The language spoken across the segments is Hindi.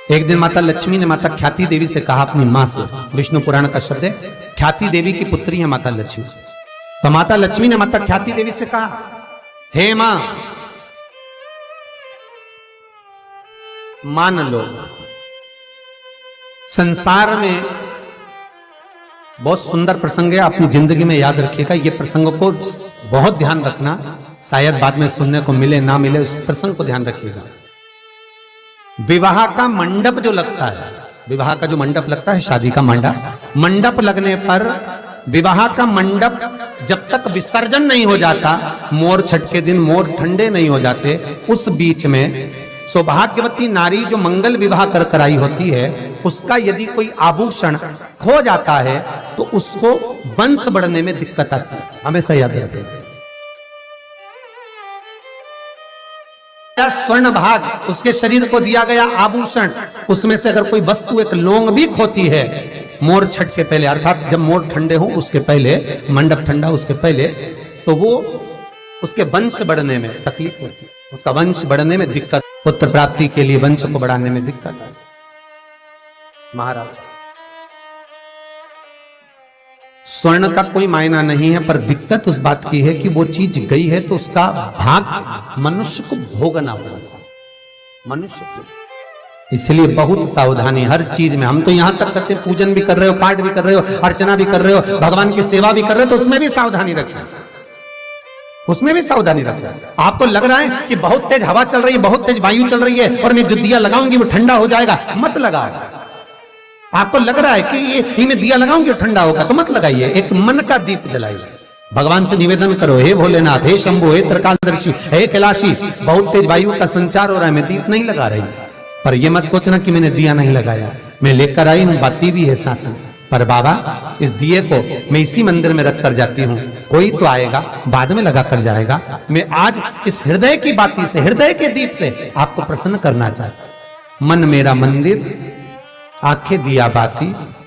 एक दिन माता लक्ष्मी ने माता ख्याति देवी से कहा अपनी मां से, विष्णु पुराण का शब्द है, ख्याति देवी की पुत्री है माता लक्ष्मी। तो माता लक्ष्मी ने माता ख्याति देवी से कहा, हे मां, मान लो संसार में बहुत सुंदर प्रसंग है, अपनी जिंदगी में याद रखिएगा। ये प्रसंग को बहुत ध्यान रखना, शायद बाद में सुनने को मिले ना मिले, उस प्रसंग को ध्यान रखिएगा। विवाह का मंडप जो लगता है, विवाह का जो मंडप लगता है, शादी का मंडप लगने पर विवाह का मंडप जब तक विसर्जन नहीं हो जाता, मोर छठ के दिन मोर ठंडे नहीं हो जाते, उस बीच में सौभाग्यवती नारी जो मंगल विवाह कर आई होती है, उसका यदि कोई आभूषण खो जाता है तो उसको वंश बढ़ने में दिक्कत आती है। हमेशा याद रखें, स्वर्ण भाग उसके शरीर को दिया गया आभूषण, उसमें से अगर कोई वस्तु एक लौंग भी खोती है मोर छठ के पहले, अर्थात जब मोर ठंडे हो उसके पहले, मंडप ठंडा उसके पहले, तो वो उसके वंश बढ़ने में तकलीफ होती है, उसका वंश बढ़ने में दिक्कत, पुत्र प्राप्ति के लिए वंश को बढ़ाने में दिक्कत है। महाराज, स्वर्ण का कोई मायना नहीं है, पर दिक्कत उस बात की है कि वो चीज गई है तो उसका भाग मनुष्य को भोगना पड़ता है, मनुष्य को। इसलिए बहुत सावधानी हर चीज में। हम तो यहां तक कहते हैं, पूजन भी कर रहे हो, पाठ भी कर रहे हो, अर्चना भी कर रहे हो, भगवान की सेवा भी कर रहे हो, तो उसमें भी सावधानी रखें, उसमें भी सावधानी रखें। आपको लग रहा है कि बहुत तेज हवा चल रही है, बहुत तेज वायु चल रही है और मैं जो दिया लगाऊंगी वो ठंडा हो जाएगा, मत लगाओ। आपको लग रहा है कि ये मैं दिया लगाऊंगी ठंडा होगा, तो मत लगाइए। एक मन का दीप जलाइए, भगवान से निवेदन करो, हे भोलेनाथ, हे शंभु, हे त्रिकालदर्शी, हे कैलाशी, बहुत तेज वायु का संचार हो रहा है, मैं दीप नहीं लगा रही। पर ये मत सोचना कि मैंने दिया नहीं लगाया, मैं लेकर आई हूं, बाती भी है साथ में, पर बाबा इस दिए को मैं इसी मंदिर में रख कर जाती हूँ, कोई तो आएगा बाद में लगा कर जाएगा। मैं आज इस हृदय की बाती से, हृदय के दीप से आपको प्रसन्न करना चाहता हूं। मन मेरा मंदिर, आंखें दिया बाती,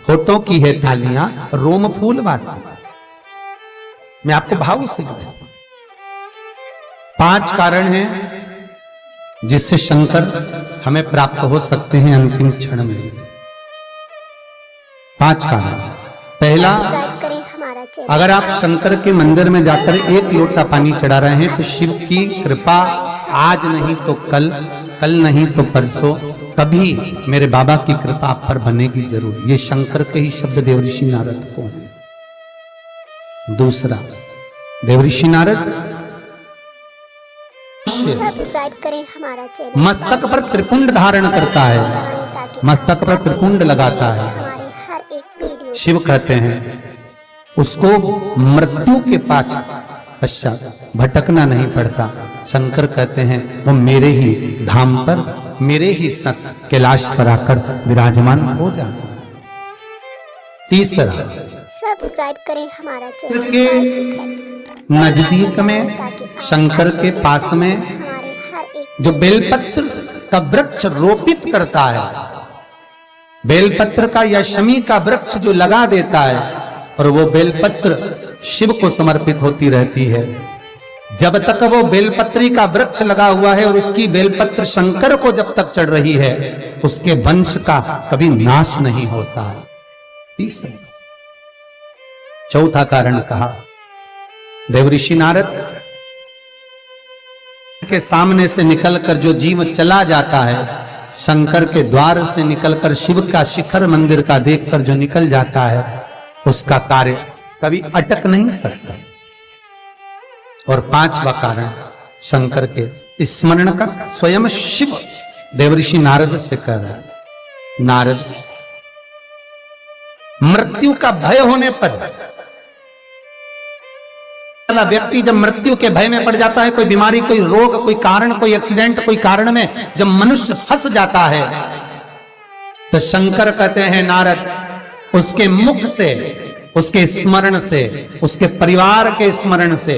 होठों की है थालियां, रोम फूल बाती। मैं आपको भाव से कहता हूं, 5 कारण हैं जिससे शंकर हमें प्राप्त हो सकते हैं अंतिम क्षण में। 5 कारण। पहला, अगर आप शंकर के मंदिर में जाकर 1 लोटा पानी चढ़ा रहे हैं तो शिव की कृपा आज नहीं तो कल, कल नहीं तो परसों, कभी मेरे बाबा की कृपा आप पर बनेगी जरूर। ये शंकर के ही शब्द देवऋषि नारद को हैं। दूसरा, देवऋषि नारद सब्सक्राइब करें हमारा चैनल। मस्तक पर त्रिपुंड धारण करता है, मस्तक पर त्रिपुंड लगाता है। हर एक वीडियो शिव कहते हैं उसको मृत्यु के पश्चात भटकना नहीं पड़ता। शंकर कहते हैं वो मेरे ही धाम पर, मेरे ही संग कैलाश पर आकर विराजमान हो जाता है। तीसरा, सब्सक्राइब करें हमारा चैनल। के नजदीक में, शंकर के पास में हमारे हर एक जो बेलपत्र का वृक्ष रोपित करता है, बेलपत्र का या शमी का वृक्ष जो लगा देता है और वो बेलपत्र शिव को समर्पित होती रहती है, जब तक वो बेलपत्री का वृक्ष लगा हुआ है और उसकी बेलपत्र शंकर को जब तक चढ़ रही है, उसके वंश का कभी नाश नहीं होता है। तीसरा, चौथा कारण कहा, देवऋषि नारद के सामने से निकलकर जो जीव चला जाता है, शंकर के द्वार से निकलकर शिव का शिखर मंदिर का देखकर जो निकल जाता है, उसका कार्य कभी अटक नहीं सकता। और 5वां कारण शंकर के स्मरण का स्वयं शिव देवऋषि नारद से कह रहा है, नारद, मृत्यु का भय होने पर व्यक्ति जब मृत्यु के भय में पड़ जाता है, कोई बीमारी, कोई रोग, कोई कारण, कोई एक्सीडेंट, कोई कारण में जब मनुष्य फंस जाता है, तो शंकर कहते हैं नारद, उसके मुख से, उसके स्मरण से, उसके परिवार के स्मरण से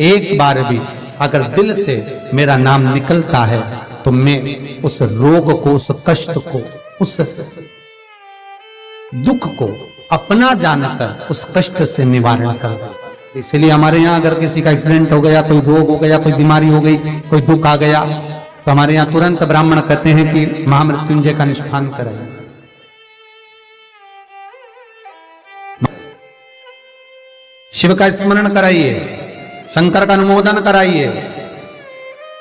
एक बार भी अगर दिल से मेरा नाम निकलता है तो मैं उस रोग को, उस कष्ट को, उस दुख को अपना जानकर उस कष्ट से निवारण कर दूं। इसलिए हमारे यहाँ अगर किसी का एक्सीडेंट हो गया, कोई रोग हो गया, कोई बीमारी हो गई, कोई दुख आ गया, तो हमारे यहां तुरंत ब्राह्मण कहते हैं कि महामृत्युंजय का अनुष्ठान कराइए। शिव का स्मरण कराइए, शंकर का अनुमोदन कराइए।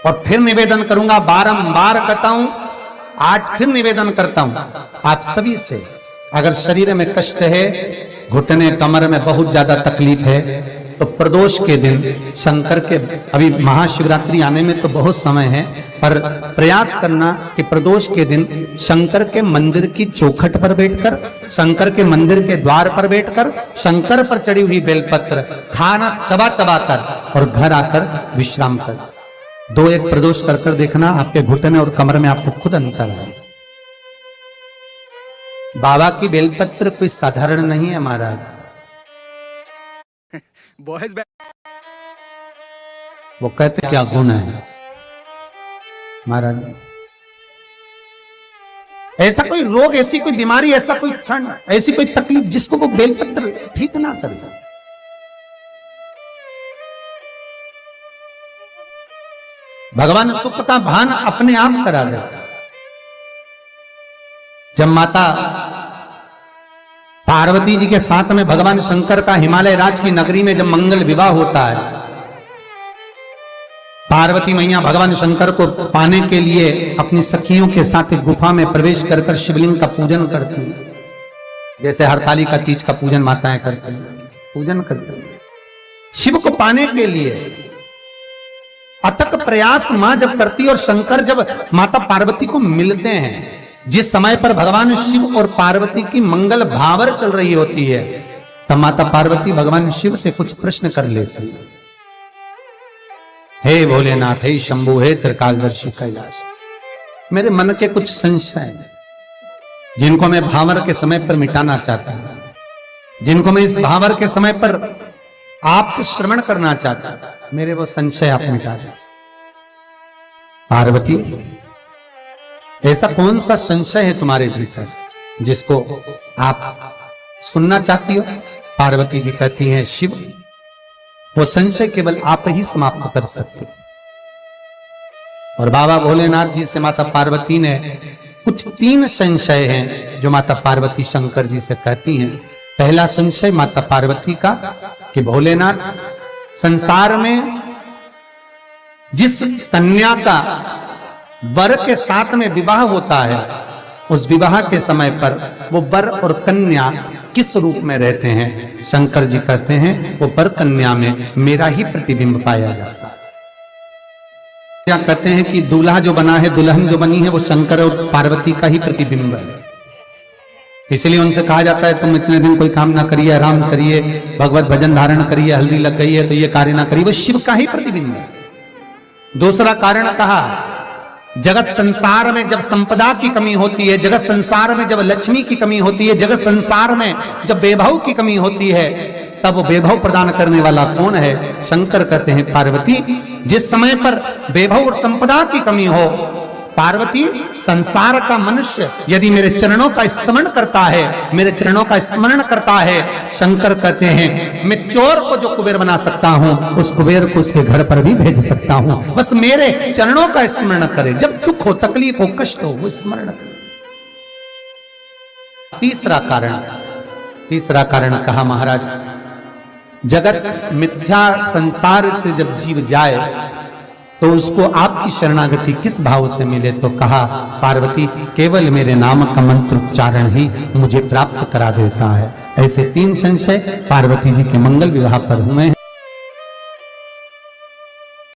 और फिर निवेदन करूंगा, बारंबार कहता हूं, आज फिर निवेदन करता हूं आप सभी से, अगर शरीर में कष्ट है, घुटने कमर में बहुत ज्यादा तकलीफ है, तो प्रदोष के दिन शंकर के, अभी महाशिवरात्रि आने में तो बहुत समय है, पर प्रयास करना कि प्रदोष के दिन शंकर के मंदिर की चौखट पर बैठकर, शंकर के मंदिर के द्वार पर बैठकर, शंकर पर चढ़ी हुई बेलपत्र खाना चबा चबा कर और घर आकर विश्राम कर 2-1 प्रदोष कर कर देखना, आपके घुटने और कमर में आपको खुद अंतर है। बाबा की बेलपत्र कोई साधारण नहीं है महाराज। वो कहते क्या गुण है महाराज। ऐसा कोई रोग, ऐसी कोई बीमारी, ऐसा कोई क्षण, ऐसी कोई तकलीफ जिसको वो बेलपत्र ठीक ना करे। भगवान सुख का भान अपने आप करा देता। जब माता पार्वती जी के साथ में भगवान शंकर का हिमालय राज की नगरी में जब मंगल विवाह होता है, पार्वती मैया भगवान शंकर को पाने के लिए अपनी सखियों के साथ एक गुफा में प्रवेश कर कर शिवलिंग का पूजन करती है, जैसे हरतालिका तीज का पूजन माताएं करती हैं, पूजन करती है। शिव को पाने के लिए अथक प्रयास मां जब करती और शंकर जब माता पार्वती को मिलते हैं, जिस समय पर भगवान शिव और पार्वती की मंगल भावर चल रही होती है, तब माता पार्वती भगवान शिव से कुछ प्रश्न कर लेती है। हे भोलेनाथ, हे शंभु, हे त्रिकालदर्शी कैलाश, मेरे मन के कुछ संशय जिनको मैं भावर के समय पर मिटाना चाहता हूं, जिनको मैं इस भावर के समय पर आपसे श्रवण करना चाहता हूं, मेरे वो संशय आप मिटा दें। पार्वती, ऐसा कौन सा संशय है तुम्हारे भीतर जिसको आप सुनना चाहती हो? पार्वती जी कहती हैं, शिव, वो संशय केवल आप ही समाप्त कर सकते। और बाबा भोलेनाथ जी से माता पार्वती ने कुछ 3 संशय हैं जो माता पार्वती शंकर जी से कहती हैं। पहला संशय माता पार्वती का कि भोलेनाथ, संसार में जिस कन्या का वर के साथ में विवाह होता है, उस विवाह के समय पर वो वर और कन्या किस रूप में रहते हैं? शंकर जी कहते हैं वो वर कन्या में मेरा ही प्रतिबिंब पाया जाता है। क्या कहते हैं कि दूल्हा जो बना है, दुल्हन जो बनी है, वो शंकर और पार्वती का ही प्रतिबिंब है। इसलिए उनसे कहा जाता है तुम इतने दिन कोई काम ना करिए, आराम करिए, भगवत भजन धारण करिए, हल्दी लग गई है तो ये कार्य ना करिए, वो शिव का ही प्रतिबिंब है। दूसरा कारण कहा, जगत संसार में जब संपदा की कमी होती है, जगत संसार में जब लक्ष्मी की कमी होती है, जगत संसार में जब वैभव की कमी होती है, तब वो वैभव प्रदान करने वाला कौन है? शंकर कहते हैं पार्वती, जिस समय पर वैभव और संपदा की कमी हो, पार्वती, संसार का मनुष्य यदि मेरे चरणों का स्मरण करता है, मेरे चरणों का स्मरण करता है, शंकर कहते हैं मैं चोर को जो कुबेर बना सकता हूं, उस कुबेर को उसके घर पर भी भेज सकता हूं, बस मेरे चरणों का स्मरण करे। जब दुख हो, तकलीफ हो, कष्ट हो, वो स्मरण करे। तीसरा कारण कहा महाराज, जगत मिथ्या संसार से जब जीव जाए तो उसको आपकी शरणागति किस भाव से मिले? तो कहा पार्वती, केवल मेरे नाम का मंत्र उच्चारण ही मुझे प्राप्त करा देता है। ऐसे 3 संशय पार्वती जी के मंगल विवाह पर हुए हैं।